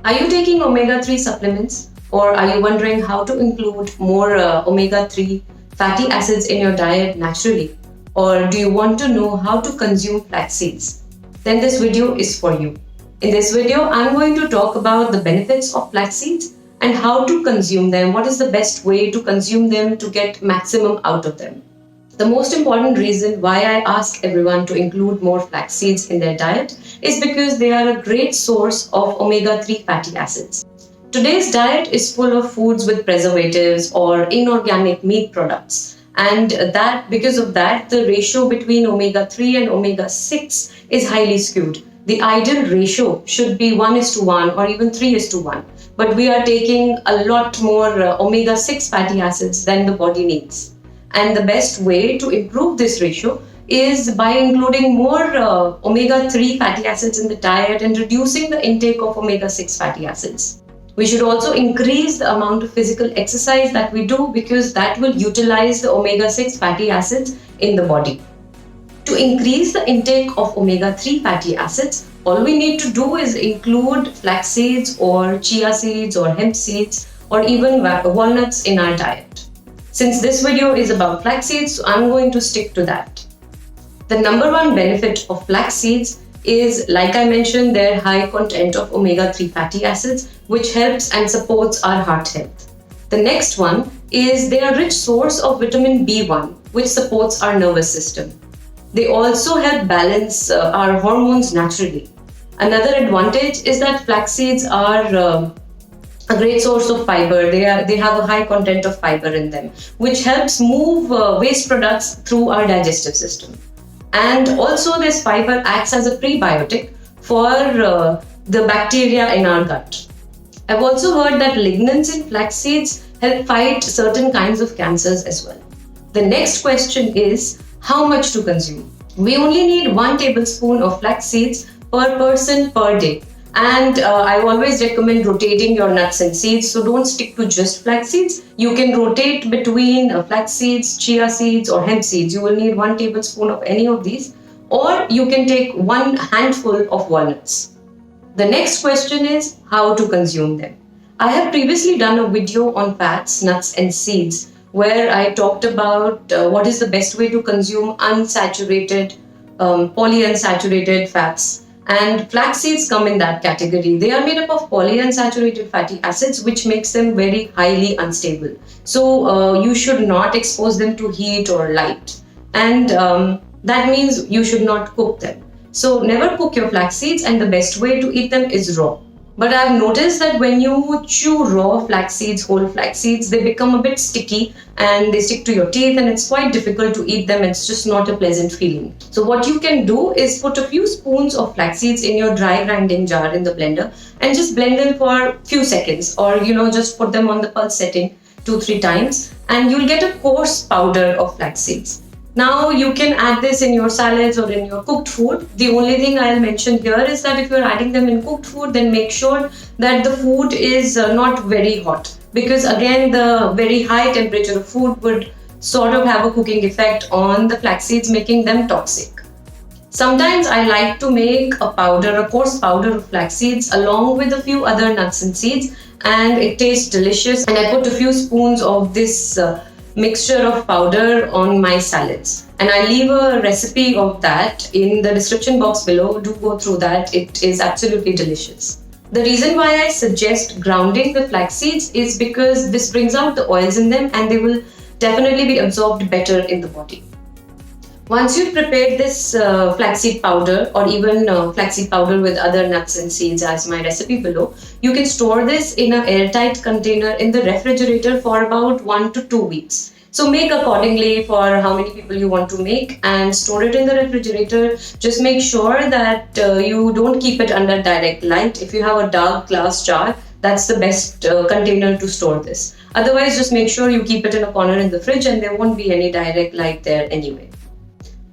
Are you taking omega-3 supplements, or are you wondering how to include more omega-3 fatty acids in your diet naturally? Or do you want to know how to consume flax seeds? Then this video is for you. In this video, I'm going to talk about the benefits of flax seeds and how to consume them. What is the best way to consume them to get maximum out of them? The most important reason why I ask everyone to include more flax seeds in their diet is because they are a great source of omega-3 fatty acids. Today's diet is full of foods with preservatives or inorganic meat products, and that because of that the ratio between omega-3 and omega-6 is highly skewed. The ideal ratio should be 1:1 or even 3:1, but we are taking a lot more omega-6 fatty acids than the body needs. And the best way to improve this ratio is by including more omega-3 fatty acids in the diet and reducing the intake of omega-6 fatty acids. We should also increase the amount of physical exercise that we do because that will utilize the omega-6 fatty acids in the body. To increase the intake of omega-3 fatty acids, all we need to do is include flax seeds or chia seeds or hemp seeds or even walnuts in our diet. Since this video is about flax seeds, so I'm going to stick to that. The number one benefit of flax seeds is, like I mentioned, their high content of omega-3 fatty acids, which helps and supports our heart health. The next one is they are a rich source of vitamin B1, which supports our nervous system. They also help balance our hormones naturally. Another advantage is that flax seeds are a great source of fiber. They have a high content of fiber in them, which helps move waste products through our digestive system. And also this fiber acts as a prebiotic for the bacteria in our gut. I've also heard that lignans in flax seeds help fight certain kinds of cancers as well. The next question is how much to consume. We only need 1 tablespoon of flax seeds per person per day. And I always recommend rotating your nuts and seeds, so don't stick to just flax seeds. You can rotate between flax seeds, chia seeds or hemp seeds. You will need 1 tablespoon of any of these, or you can take 1 handful of walnuts. The next question is how to consume them. I have previously done a video on fats, nuts and seeds where I talked about what is the best way to consume unsaturated, polyunsaturated fats. And flax seeds come in that category. They are made up of polyunsaturated fatty acids, which makes them very highly unstable. So you should not expose them to heat or light. And that means you should not cook them. So never cook your flax seeds, and the best way to eat them is raw. But I've noticed that when you chew raw flax seeds, whole flax seeds, they become a bit sticky and they stick to your teeth and it's quite difficult to eat them. It's just not a pleasant feeling. So what you can do is put a few spoons of flax seeds in your dry grinding jar in the blender and just blend them for a few seconds, or just put them on the pulse setting 2-3 times and you'll get a coarse powder of flax seeds. Now you can add this in your salads or in your cooked food. The only thing I'll mention here is that if you're adding them in cooked food, then make sure that the food is not very hot, because again the very high temperature of food would sort of have a cooking effect on the flax seeds, making them toxic. Sometimes I like to make a powder, a coarse powder of flax seeds along with a few other nuts and seeds, and it tastes delicious, and I put a few spoons of this mixture of powder on my salads, and I leave a recipe of that in the description box below. Do go through that. It is absolutely delicious. The reason why I suggest grounding the flax seeds is because this brings out the oils in them and they will definitely be absorbed better in the body. Once you've prepared this flaxseed powder, or even flaxseed powder with other nuts and seeds as my recipe below, you can store this in an airtight container in the refrigerator for about 1 to 2 weeks. So make accordingly for how many people you want to make and store it in the refrigerator. Just make sure that you don't keep it under direct light. If you have a dark glass jar, that's the best container to store this. Otherwise, just make sure you keep it in a corner in the fridge and there won't be any direct light there anyway.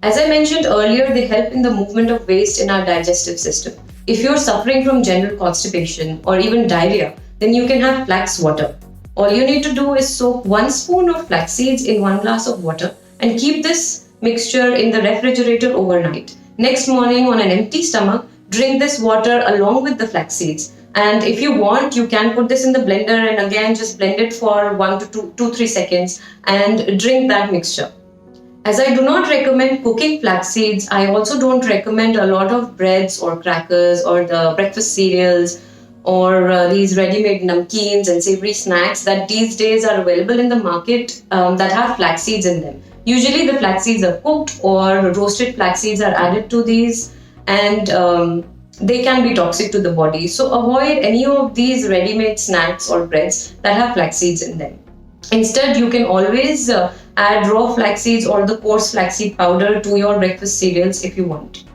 As I mentioned earlier, they help in the movement of waste in our digestive system. If you're suffering from general constipation or even diarrhea, then you can have flax water. All you need to do is soak 1 spoon of flax seeds in 1 glass of water and keep this mixture in the refrigerator overnight. Next morning on an empty stomach, drink this water along with the flax seeds. And if you want, you can put this in the blender and again just blend it for 1 to 3 seconds and drink that mixture. As I do not recommend cooking flax seeds, I also don't recommend a lot of breads or crackers or the breakfast cereals or these ready-made namkeens and savory snacks that these days are available in the market that have flax seeds in them. Usually the flax seeds are cooked or roasted flax seeds are added to these, and they can be toxic to the body. So avoid any of these ready-made snacks or breads that have flax seeds in them. Instead, you can always add raw flax seeds or the coarse flaxseed powder to your breakfast cereals if you want.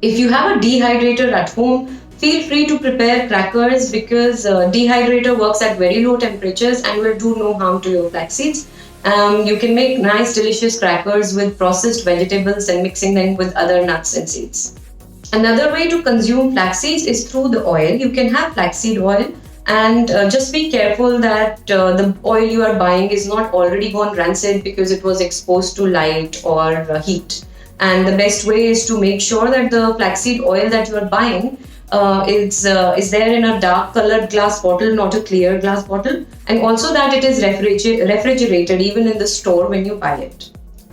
If you have a dehydrator at home, feel free to prepare crackers because dehydrator works at very low temperatures and will do no harm to your flax seeds. You can make nice delicious crackers with processed vegetables and mixing them with other nuts and seeds. Another way to consume flax seeds is through the oil. You can have flaxseed oil, and just be careful that the oil you are buying is not already gone rancid because it was exposed to light or heat. And the best way is to make sure that the flaxseed oil that you are buying is there in a dark colored glass bottle, not a clear glass bottle, and also that it is refrigerated even in the store when you buy it.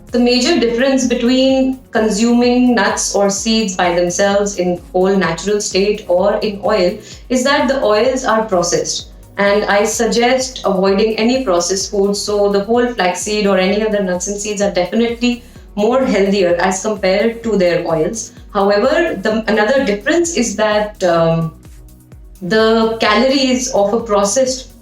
The major difference between consuming nuts or seeds by themselves in whole natural state or in oil is that the oils are processed. And I suggest avoiding any processed foods. So the whole flaxseed or any other nuts and seeds are definitely more healthier as compared to their oils. However, another difference is that the calories of a processed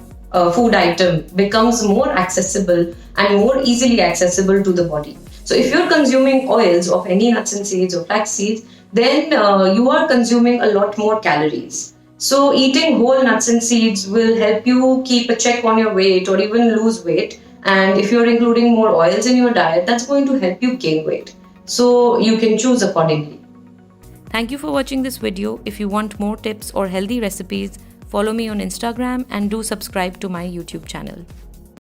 food item becomes more accessible and more easily accessible to the body. So if you're consuming oils of any nuts and seeds or flax seeds, then you are consuming a lot more calories. So eating whole nuts and seeds will help you keep a check on your weight or even lose weight. And if you're including more oils in your diet, that's going to help you gain weight. So you can choose accordingly. Thank you for watching this video. If you want more tips or healthy recipes, follow me on Instagram and do subscribe to my YouTube channel.